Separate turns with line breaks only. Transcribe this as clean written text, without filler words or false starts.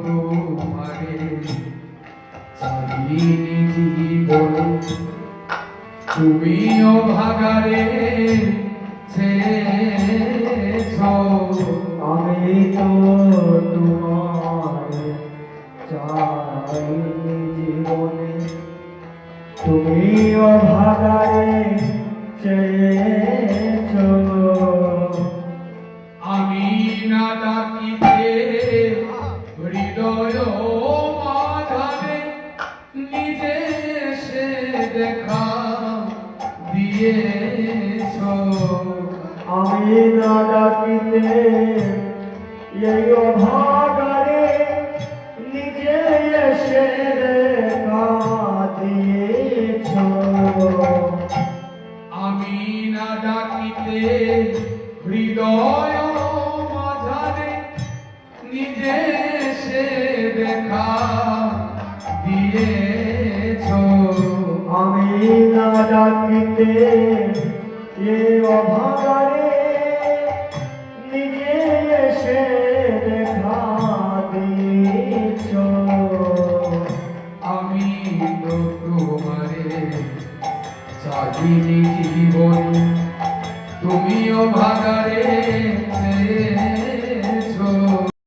তোমারে চাইনি জীবনে তুমিও ভাগারে ছেছ
আমি তো তোমারে চাইনি জীবনে তুমিও ভাগারে চেয়েছ
আমি না ডাকিতে হৃদয় মাঝারে নিজে সে দেখা দিয়েছ
আমি না ডাকিতে এই অভাগারে নিজে এসে দেখা দিয়েছ
আমি না ডাকিতে হৃদয় মাঝারে নিজে সে দেখা দিয়েছ
আমি না ডাকিতে এই অভাগারে নিজে এসে দেখা দিয়েছ
আমি তো তোমারে চাইনি জীবনে তুমিও ভাগারে চেয়েছ